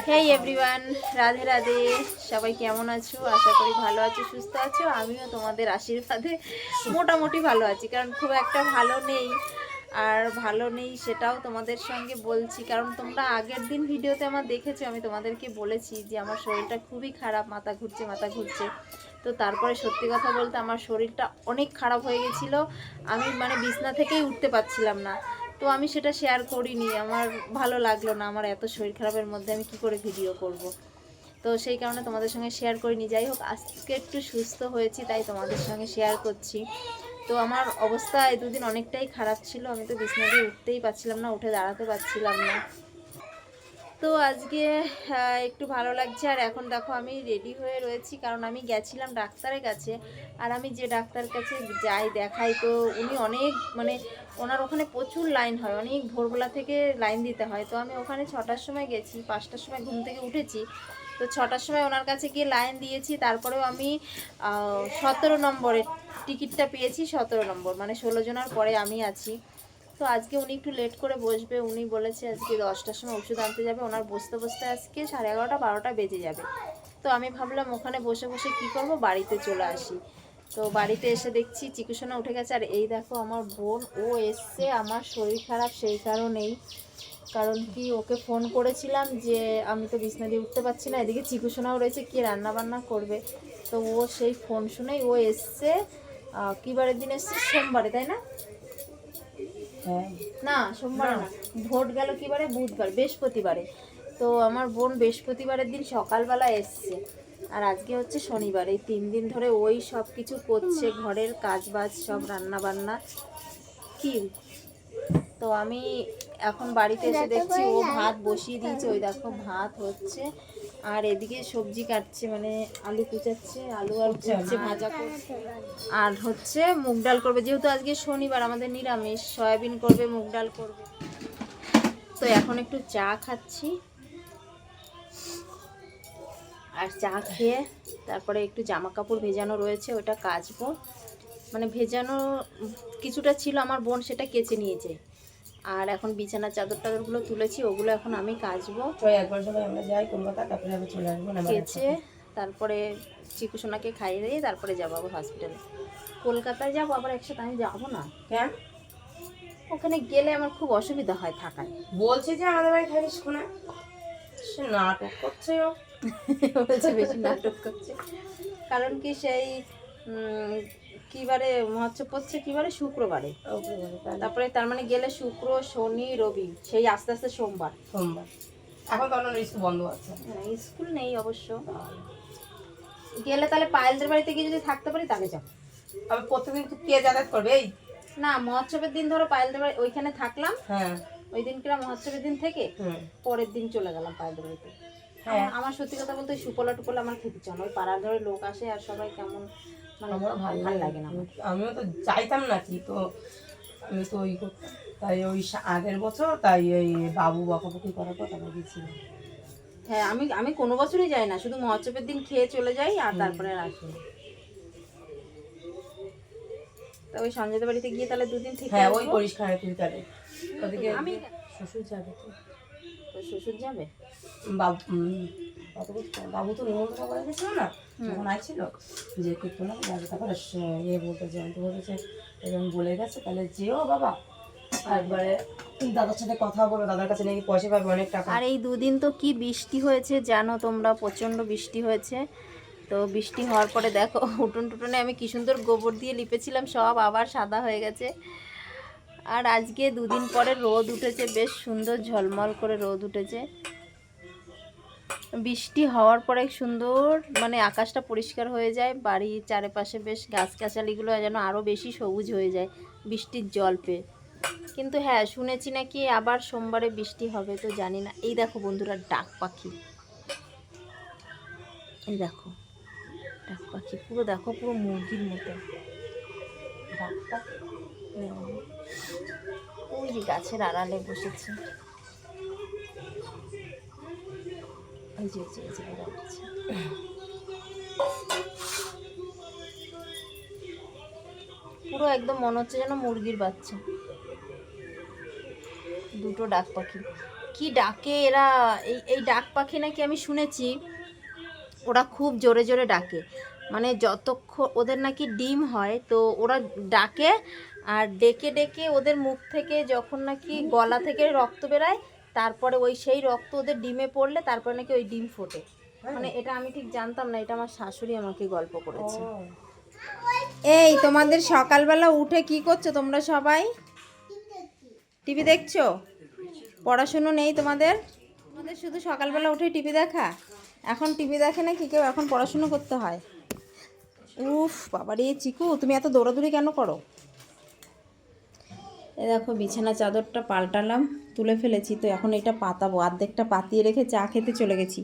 হেই everyone, Radhe Radhe. সবাই কেমন আছো? আশা করি ভালো আছো, সুস্থ আছো। আমিও তোমাদের আশীর্বাদে মোটামুটি ভালো আছি, কারণ খুব একটা ভালো নেই। আর ভালো নেই সেটাও তোমাদের সঙ্গে বলছি, কারণ তোমরা আগের দিন ভিডিওতে আমার দেখেছো, আমি তোমাদেরকে বলেছি যে আমার শরীরটা খুবই খারাপ, মাথা ঘুরছে মাথা ঘুরছে। তো তারপরে সত্যি কথা বলতে আমার শরীরটা অনেক খারাপ হয়ে গেছিলো। আমি বিছনা থেকেই উঠতে পারছিলাম না। তো আমি সেটা শেয়ার করিনি, আমার ভালো লাগলো না। আমার এত শরীর খারাপের মধ্যে আমি কি করে ভিডিও করব। তো সেই কারণে তোমাদের সঙ্গে শেয়ার করিনি। যাই হোক, আজকে একটু সুস্থ হয়েছি, তাই তোমাদের সঙ্গে শেয়ার করছি। তো আমার অবস্থা এই দুদিন অনেকটাই খারাপ ছিল। আমি তো বিছনা দিয়ে উঠতেই পারছিলাম না, উঠে দাঁড়াতে পারছিলাম না। তো আজকে একটু ভালো লাগছে। আর এখন দেখো আমি রেডি হয়ে রয়েছি, কারণ আমি গেছিলাম ডাক্তারের কাছে। আর আমি যে ডাক্তার কাছে যাই দেখাই, তো উনি অনেক ওনার ওখানে প্রচুর লাইন হয়, অনেক ভোরবেলা থেকে লাইন দিতে হয়। তো আমি ওখানে 6টার সময় গেছি, 5টার সময় ঘুম থেকে উঠেছি। তো 6টার সময় ওনার কাছে গিয়ে লাইন দিয়েছি। তারপরেও আমি 17 নম্বরের টিকিটটা পেয়েছি। 17 নম্বর 16 জনের পরে আমি আছি। তো আজকে উনি একটু লেট করে বসবে। উনি বলেছে আজকে 10টার সময় ওষুধ আনতে যাবে। ওনার বসতে বসতে আজকে 11:30 12টা বেজে যাবে। তো আমি ভাবলাম ওখানে বসে বসে কি করব, বাড়িতে চলে আসি। তো বাড়িতে এসে দেখছি চিকুসোনা উঠে গেছে। আর এই দেখো আমার বোন, ও এসছে। আমার শরীর খারাপ সেই কারণেই, কারণ কি ওকে ফোন করেছিলাম যে আমি তো বিছনা দিয়ে উঠতে পারছি না, এদিকে চিকুসোনাও রয়েছে, কি রান্না বান্না করবে। তো ও সেই ফোন শুনেই ও এসছে। কী বারের দিন এসছে? সোমবারে, তাই না? না, সোমবারে না, ভোট গেল কিবারে? বুধবার, বৃহস্পতিবারে। তো আমার বোন বৃহস্পতিবারের দিন সকালবেলা এসছে। আর আজকে হচ্ছে শনিবার। এই 3 দিন ধরে ওই সব কিছু করছে, ঘরের কাজ বাজ সব, রান্না বান্না কি। তো আমি এখন বাড়িতে এসে দেখছি ও ভাত বসিয়ে দিয়েছে। ওই দেখো ভাত হচ্ছে, আর এদিকে সবজি কাটছে, আলু কুচাচ্ছে, আলু আর কুচছে, ভাজা করছে। আর হচ্ছে মুগ ডাল করবে, যেহেতু আজকে শনিবার আমাদের নিরামিষ। সয়াবিন করবে, মুগ ডাল করবে। তো এখন একটু চা খাচ্ছি, আর চা খেয়ে তারপরে একটু জামা কাপড় ভেজানো রয়েছে, ওটা কাচবো। ভেজানো কিছুটা ছিল আমার বোন, সেটা কেচে নিয়েছে। আর এখন বিছানার চাদর টাদরগুলো তুলেছি, ওগুলো এখন আমি কাচবো। একবার সবাই আমরা যাই কলকাতা, তারপরে আমি চলে আসবো কেচে তারপরে চিকুসোনাকে খাইয়ে দিয়ে তারপরে যাবো আবার হসপিটালে। কলকাতায় যাবো আবার একসাথে, আমি যাবো না। কেন? ওখানে গেলে আমার খুব অসুবিধা হয় থাকায়। বলছি যে আমাদের বাড়ি থাকিস কোনা, সে নাটক করছে। ও বলছে বেশি নাটক করছে, কারণ কি সেই কিবারে মহোৎসব পড়ছে, কিবারে? শুক্রবারে। তারপরে তার গেলে শুক্র শনি রবি, সেই আস্তে আস্তে সোমবার। এখন তো অন্য স্কুল বন্ধ আছে। হ্যাঁ, স্কুল নেই অবশ্য। গেলে তাহলে পায়েলদের বাড়িতে গিয়ে যদি থাকতে পারি তাহলে যাবো। আমি প্রত্যেকদিন কে যাতায়াত করবে? এই না, মহোৎসবের দিন ধরো পায়েলদের বাড়ি ওইখানে থাকলাম। হ্যাঁ, ওই দিন কিরা মহোৎসবের দিন থেকে পরের দিন চলে গেলাম পায়েলদের বাড়িতে। হ্যাঁ, আমার সত্যি কথা বলতে সুপলা টুপলা আমার খেতে চান। ওই পাড়ার ধরে লোক আসে আর সবাই কেমন আমার ভালো লাগে না। আমিও তো চাইতাম না কি, তো আমি তো ওই করতাম। তাই ওই আগের বছর তাই ওই বাবু বকাবকি করার পর তারপর গেছিলাম। হ্যাঁ, আমি কোনো বছরই যাই না, শুধু মহোৎসবের দিন খেয়ে চলে যাই আর তারপরে আর আসি না। তা ওই সঞ্জয়দের বাড়িতে গিয়ে তাহলে 2 দিন থেকে হ্যাঁ, ওই পরিষ্কার তুই তাহলে ওদিকে আমি শ্বশুর যাবে। তো শ্বশুর যাবে। বাবু তো নিমন্ত্রণ করে গেছিল না, যখন আসছিল যে কীর্তনা যাবে, তারপরে বলতে যে আমি বলেছে এরকম বলে গেছে, তাহলে যেও বাবা একবারে দাদার সাথে কথা বলো, দাদার কাছে নাকি পয়সা পাবে অনেক টাকা। আর এই 2 দিন তো কি বৃষ্টি হয়েছে জানো তোমরা, প্রচণ্ড বৃষ্টি হয়েছে। তো বৃষ্টি হওয়ার পরে দেখো উঠোন টুটনে আমি কি সুন্দর গোবর দিয়ে লিপেছিলাম, সব আবার সাদা হয়ে গেছে। আর আজকে 2 দিন পরে রোদ উঠেছে, বেশ সুন্দর ঝলমল করে রোদ উঠেছে। বৃষ্টি হওয়ার পরে সুন্দর আকাশটা পরিষ্কার হয়ে যায়, বাড়ির চারিপাশে বেশ গাছগাছালিগুলো যেন আরও বেশি সবুজ হয়ে যায় বৃষ্টির জল পেয়ে। কিন্তু হ্যাঁ, শুনেছি নাকি আবার সোমবারে বৃষ্টি হবে, তো জানি না। এই দেখো বন্ধুরা, ডাক পাখি, এই দেখো ডাক পাখি, পুরো দেখো পুরো মুরগির মতো ডাক পাখি। ওই যে গাছের আড়ালে বসেছে, এই যে পুরো একদম মনে হচ্ছে যেন মুরগির বাচ্চা। 2টো ডাক পাখি। কি ডাকে এরা, এই এই ডাক পাখি নাকি আমি শুনেছি ওরা খুব জোরে জোরে ডাকে, মানে যতক্ষণ ওদের নাকি ডিম হয় তো ওরা ডাকে, আর ডেকে ডেকে ওদের মুখ থেকে যখন নাকি গলা থেকে রক্ত বেরায়, তারপরে ওই সেই রক্ত ওদের ডিমে পড়লে তারপরে নাকি ওই ডিম ফোটে। মানে এটা আমি ঠিক জানতাম না, এটা আমার শাশুড়ি আমাকে গল্প করেছে। এই তোমাদের সকালবেলা উঠে কি করছো তোমরা সবাই? টিভি দেখছো? পড়াশুনো নেই তোমাদের? তোমাদের শুধু সকালবেলা উঠে টিভি দেখা? এখন টিভি দেখে নাকি কেউ, এখন পড়াশুনো করতে হয়। উফ বাবারে চিকু, তুমি এত দৌড়াদৌড়ি কেন করো? এ দেখো বিছানা চাদরটা পাল্টালাম, তুলে ফেলেছি, তো এখন এটা পাতাবো। অর্ধেকটা পাতিয়ে রেখে চা খেতে চলে গেছি।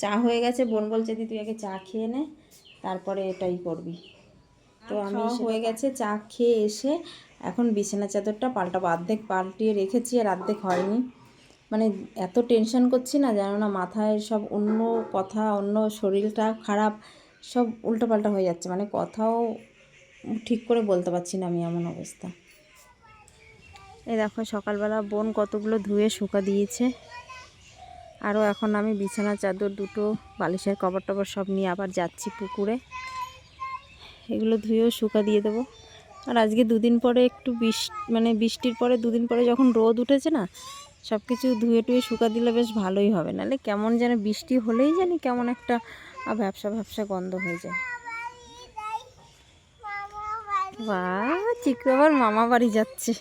চা হয়ে গেছে, বোন বলছে দি তুই আগে চা খেয়ে নে, তারপরে এটাই করবি। তো আমি হয়ে গেছে, চা খেয়ে এসে এখন বিছানা চাদরটা পাল্টাবো। অর্ধেক পাল্টিয়ে রেখেছি আর অর্ধেক হয়নি। মানে এত টেনশন করছি না, জানো না, মাথায় সব অন্য কথা, অন্য শরীরটা খারাপ, সব উল্টোপাল্টা হয়ে যাচ্ছে। মানে কথাও ঠিক করে বলতে পারছি না আমি, এমন অবস্থা। এই দেখো সকালবেলা বোন কতগুলো ধুয়ে শুকা দিয়েছে। আরও এখন আমি বিছানা চাদর দুটো, বালিশের কভার টভার সব নিয়ে আবার যাচ্ছি পুকুরে, এগুলো ধুয়েও শুকা দিয়ে দেবো। আর আজকে দুদিন পরে একটু বৃষ্টির পরে দুদিন পরে যখন রোদ উঠেছে না, সব কিছু ধুয়ে টুয়ে শুকা দিলে বেশ ভালোই হবে। নাহলে কেমন যেন বৃষ্টি হলেই জানি কেমন একটা ভ্যাপসা ভ্যাপসা গন্ধ হয়ে যায়। বাহ, চিকু আবার মামা বাড়ি যাচ্ছে,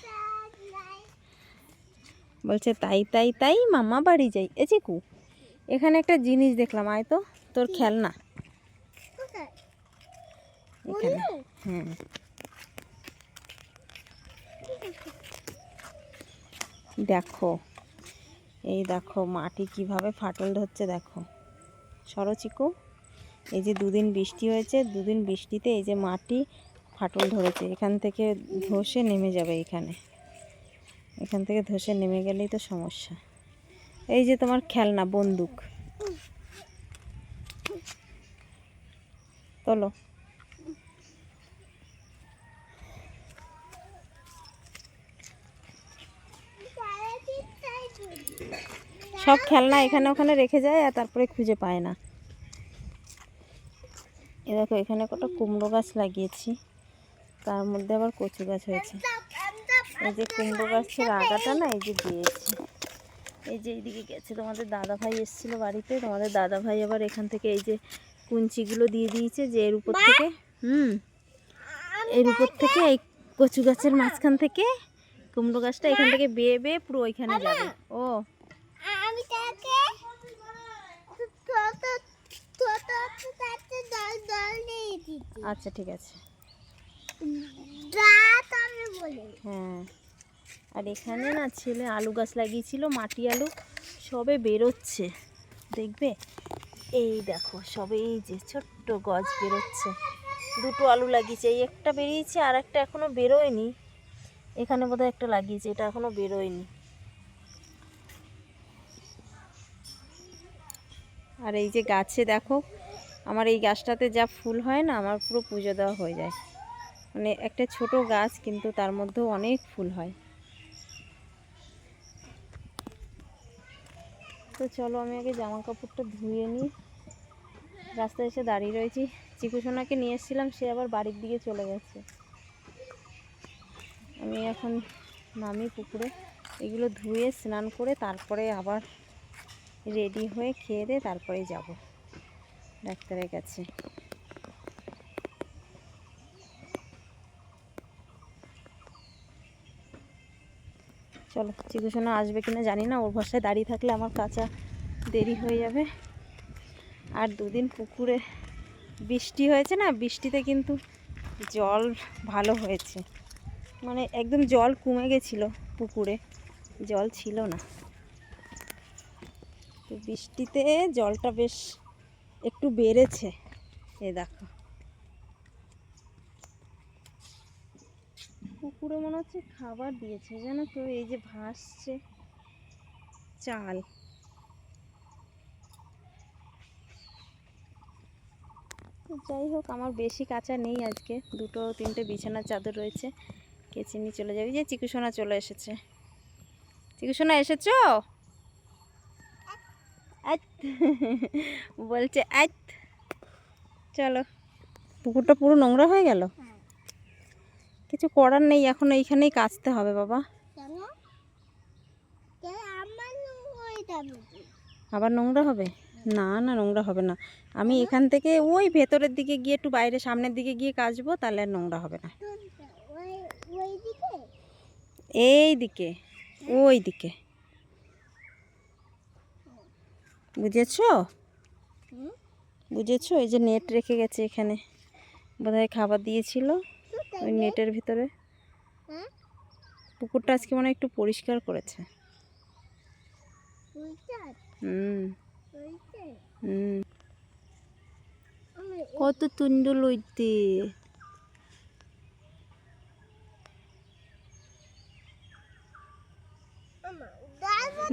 বলছে তাই তাই তাই মামা বাড়ি যাই। এ চিকু, এখানে একটা জিনিস দেখলাম, আয় তো, তোর খেলনা এখানে। হ্যাঁ, দেখো, এই দেখো মাটি কিভাবে ফাটল ধরছে, দেখো। সরো চিকু, এই যে দুদিন বৃষ্টি হয়েছে, দুদিন বৃষ্টিতে এই যে মাটি ফাটল ধরেছে, এখান থেকে ধসে নেমে যাবে এখানে। এখান থেকে ধসে নেমে গেলেই তো সমস্যা। এই যে তোমার খেলনা বন্দুক, তোলো। সব খেলনা এখানে ওখানে রেখে যায় আর তারপরে খুঁজে পায় না। এ দেখো এখানে কটা কুমড়ো গাছ লাগিয়েছি, তার মধ্যে আবার কচু গাছ হয়েছে। এই যে কুমড়ো গাছের আগাটা না, এই যে দিয়েছি, এই যে এইদিকে গেছে। তোমাদের দাদা ভাই এসেছিলো বাড়িতে, তোমাদের দাদা ভাই আবার এখান থেকে এই যে কুঞ্চিগুলো দিয়ে দিয়েছে, যে এর উপর থেকে এর উপর থেকে এই কচু গাছের মাঝখান থেকে কুমড়ো গাছটা এখান থেকে বেয়ে বেয়ে পুরো ওইখানে যাবে। ও আচ্ছা ঠিক আছে। হ্যাঁ, আর এখানে না ছেলে আলু গাছ লাগিয়েছিল, মাটি আলু, সবে বেরোচ্ছে, দেখবে। এই দেখো সবে এই যে ছোট্ট গাছ বেরোচ্ছে, দুটো আলু লাগিয়েছে, এই একটা বেরিয়েছে আর একটা এখনো বেরোয়নি। এখানে বোধহয় একটা লাগিয়েছে, এটা এখনো বেরোয়নি। আর এই যে গাছে দেখো, আমার এই গাছটাতে যা ফুল হয় না, আমার পুরো পুজো দেওয়া হয়ে যায়। মানে একটা ছোট গাছ কিন্তু তার মধ্যেও অনেক ফুল হয়। তো চলো আমি আগে জামা কাপড়টা ধুয়ে নিই। রাস্তায় এসে দাঁড়িয়ে রয়েছি, চিকুসোনাকে নিয়ে এসেছিলাম, সে আবার বাড়ির দিকে চলে গেছে। আমি এখন নামি পুকুরে, এগুলো ধুয়ে স্নান করে তারপরে আবার রেডি হয়ে খেয়ে দিয়ে তারপরে যাব ডাক্তারের কাছে। চলো, চিকুসোনা আসবে কিনা জানি না, ওর ভরসায় দাঁড়িয়ে থাকলে আমার কাঁচা দেরি হয়ে যাবে। আর দুদিন পুকুরে বৃষ্টি হয়েছে না, বৃষ্টিতে কিন্তু জল ভালো হয়েছে, মানে একদম জল কমে গেছিলো, পুকুরে জল ছিল না। তো বৃষ্টিতে জলটা বেশ একটু বেড়েছে। এ দেখো পুকুরে মনে হচ্ছে খাবার দিয়েছে, জানো তো, এই যে ভাসছে চাল। যাই হোক, আমার বেশি কাঁচা নেই আজকে, দুটো তিনটে বিছানার চাদর রয়েছে, কেচে নিয়ে চলে যাবি। যে চিকুসোনা চলে এসেছে, চিকুসোনা এসেছো? বলছে আইত। চলো, পুকুরটা পুরো নোংরা হয়ে গেল। কিছু করার নেই, এখন এইখানেই কাচতে হবে বাবা। আবার নোংরা হবে? না না, নোংরা হবে না। আমি এখান থেকে ওই ভেতরের দিকে গিয়ে একটু বাইরে সামনের দিকে গিয়ে কাচবো, তাহলে আর নোংরা হবে না। এই দিকে, ওই দিকে, বুঝেছো? বুঝেছো? এই যে নেট রেখে গেছে এখানে, বোধহয় খাবার দিয়েছিল ওই নেটের ভিতরে। পুকুরটা আজকে মনে হয় একটু পরিষ্কার করেছে। হুম হুম, কত তুন্ডু লইতে।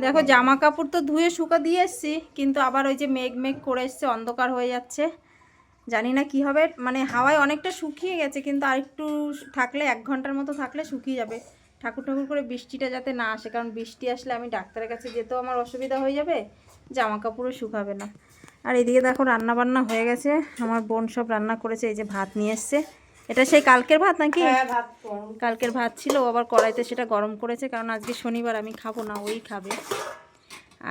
দেখো জামা কাপড় তো ধুয়ে শুকা দিয়ে এসছি, কিন্তু আবার ওই যে মেঘ মেঘ করে এসছে, অন্ধকার হয়ে যাচ্ছে। জানি না কি হবে, মানে হাওয়ায় অনেকটা শুকিয়ে গেছে, কিন্তু আরেকটু থাকলে 1 ঘন্টার মতো থাকলে শুকিয়ে যাবে। ঠাকুর ঠাকুর করে বৃষ্টিটা যাতে না আসে, কারণ বৃষ্টি আসলে আমি ডাক্তারের কাছে যেতেও আমার অসুবিধা হয়ে যাবে, জামা কাপড়ও শুকাবে না। আর এদিকে দেখো রান্না বান্না হয়ে গেছে, আমার বোন সব রান্না করেছে। এই যে ভাত নিয়ে এসছে, এটা সেই কালকের ভাত নাকি? কালকের ভাত ছিল, ও আবার কড়াইতে সেটা গরম করেছে, কারণ আজকে শনিবার, আমি খাবো না, ওই খাবে।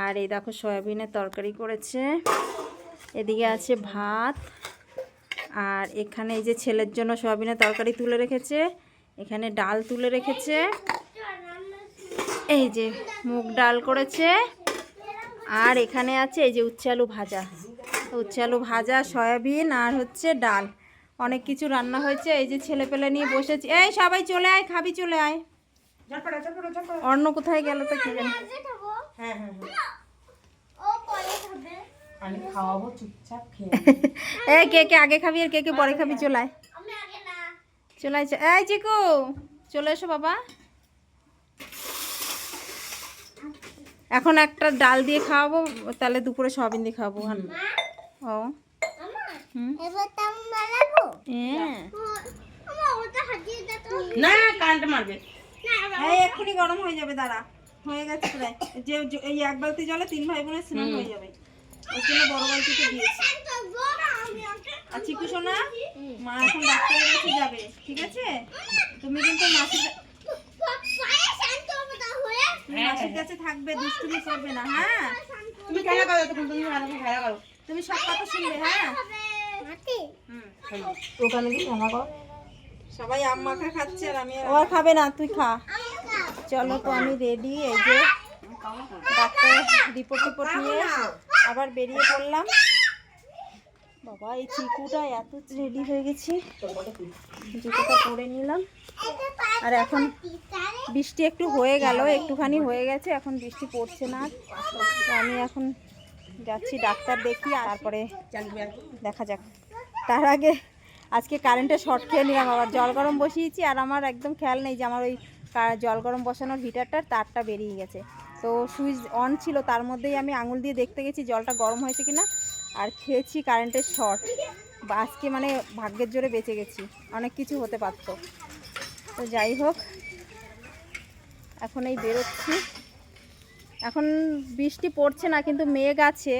আর এই দেখো সয়াবিনের তরকারি করেছে, এদিকে আছে ভাত। আর এখানে এই যে ছেলের জন্য সয়াবিনের তরকারি তুলে রেখেছে, এখানে ডাল তুলে রেখেছে, এই যে মুগ ডাল করেছে। আর এখানে আছে এই যে উচ্ছে আলু ভাজা, উচ্ছে আলু ভাজা, সয়াবিন আর হচ্ছে ডাল, অনেক কিছু রান্না হয়েছে। এই যে ছেলে পেলে নিয়ে বসেছি। এই সবাই চলে আয়, খাবি চলে আয়। অন্য কোথায় গেল তো কি জানি। হ্যাঁ হ্যাঁ হ্যাঁ, আমি খাওয়াবো, চুপচাপ খেয়ে। এই কে কে আগে খাবি আর কে কে পরে খাবি? চলে আয়, চলে আয়। এই চিকু চলে এসো বাবা। এখন একটা ডাল দিয়ে খাওয়াবো, তাহলে দুপুরে সয়াবিন দিয়ে খাওয়াবো। ও না, কারেন্ট মারবে। এই এক্ষুনি গরম হয়ে যাবে, দাঁড়া। হয়ে গেছে প্রায়, যে এই 1 বালতি জলে 3 ভাই বোনের স্নান হয়ে যাবে, ওই জন্য বড় বালতিতে দিয়েছি। আর চিকু সোনা, মা এখন ডাক্তারের কাছে যাবে, ঠিক আছে? তুমি কিন্তু মাসির কাছে থাকবে, দুষ্টুমি করবে না, হ্যাঁ? তুমি খেলা করো, তখন তুমি খেলা করো। তুমি সব কথা শুনবে, হ্যাঁ? ওখানে কি খেলা করো? সবাই আম মাখা খাচ্ছে আর আমি আর খাবে না, তুই খা। চলো তো আমি রেডি, এই যে ডাক্তার রিপোর্ট নিয়ে আবার বেরিয়ে পড়লাম। বাবা এই চিকুটা এত রেডি হয়ে গেছি, জুতোটা পরে নিলাম। আর এখন বৃষ্টি একটু হয়ে গেল, একটুখানি হয়ে গেছে, এখন বৃষ্টি পড়ছে না। তো আমি এখন যাচ্ছি ডাক্তার দেখি, আর তারপরে দেখা যাক। তার আগে আজকে কারেন্টে শর্ট খেয়ে নিলাম, আবার জল গরম বসিয়েছি, আর আমার একদম খেয়াল নেই যে আমার ওই জল গরম বসানোর হিটারটার তারটা বেরিয়ে গেছে। তো সুইচ অন ছিল, তার মধ্যেই আমি আঙুল দিয়ে দেখতে গেছি জলটা গরম হয়েছে কিনা, আর খেয়েছি কারেন্টের শর্ট। আজকে মানে ভাগ্যের জোরে বেঁচে গেছি, অনেক কিছু হতে পারতো। তো যাই হোক, এখন এই বেরোচ্ছি। এখন বৃষ্টি পড়ছে না, কিন্তু মেঘ আছে,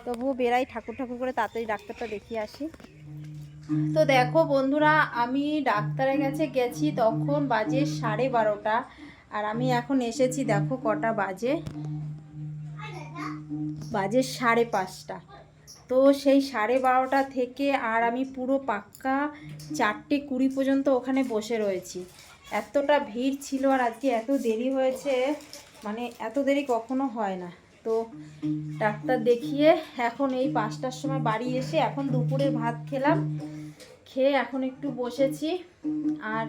তবুও বেরাই, ঠাকুর ঠাকুর করে তাড়াতাড়ি ডাক্তারটা দেখিয়ে আসি। তো দেখো বন্ধুরা, আমি ডাক্তারের কাছে গেছি, তখন বাজে 12:30, আর আমি এখন এসেছি, দেখো কটা বাজে, বাজে 5:30। তো সেই 12:30 থেকে আর আমি পুরো পাক্কা 4:20 পর্যন্ত ওখানে বসে রয়েছি। এতটা ভিড় ছিল, আর আজকে এত দেরি হয়েছে, মানে এত দেরি কখনো হয় না। তো ডাক্তার দেখিয়ে এখন এই 5টার সময় বাড়ি এসে এখন দুপুরে ভাত খেলাম, খেয়ে এখন একটু বসেছি। আর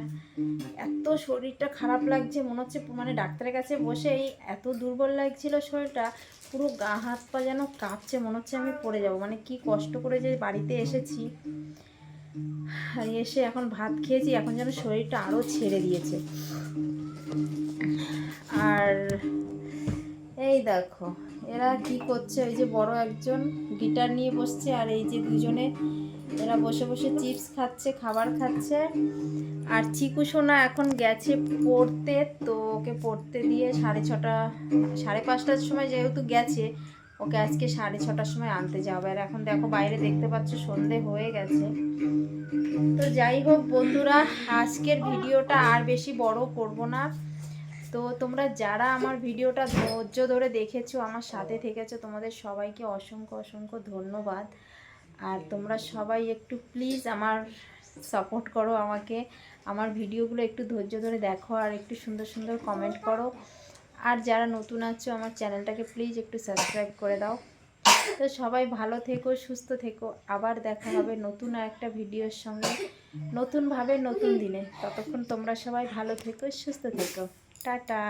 এত শরীরটা খারাপ লাগছে, মনে হচ্ছে মানে ডাক্তারের কাছে বসে এই এত দুর্বল লাগছিল শরীরটা, পুরো গা হাত পা যেন কাঁপছে, মনে হচ্ছে আমি পড়ে যাব। মানে কি কষ্ট করে যে বাড়িতে এসেছি, আর এসে এখন ভাত খেয়েছি, এখন যেন শরীরটা আরও ছেড়ে দিয়েছে। আর এই দেখো এরা কি করছে, ওই যে বড় একজন গিটার নিয়ে বসছে, আর এই যে দুজনে এরা বসে বসে চিপস খাচ্ছে, খাবার খাচ্ছে। আর চিকু সোনা এখন গেছে পড়তে, তো ওকে পড়তে দিয়ে 6:30 5:30টার সময় যেহেতু গেছে, ওকে আজকে 6:30টার সময় আনতে যাবে। আর এখন দেখো বাইরে দেখতে পাচ্ছ সন্ধে হয়ে গেছে। তো যাই হোক বন্ধুরা, আজকের ভিডিওটা আর বেশি বড় করব না। তো তোমরা যারা আমার ভিডিওটা ধৈর্য ধরে দেখেছো, আমার সাথে থেকেছো, তোমাদের সবাইকে অসংখ্য অসংখ্য ধন্যবাদ। আর তোমরা সবাই একটু প্লিজ আমার সাপোর্ট করো আমাকে, আমার ভিডিওগুলো একটু ধৈর্য ধরে দেখো আর একটু সুন্দর সুন্দর কমেন্ট করো। আর যারা নতুন আছো আমার চ্যানেলটাকে প্লিজ একটু সাবস্ক্রাইব করে দাও। তো সবাই ভালো থেকো, সুস্থ থেকো, আবার দেখা হবে নতুন একটা ভিডিওর সঙ্গে, নতুনভাবে নতুন দিনে। ততক্ষণ তোমরা সবাই ভালো থেকো, সুস্থ থেকো, টাটা।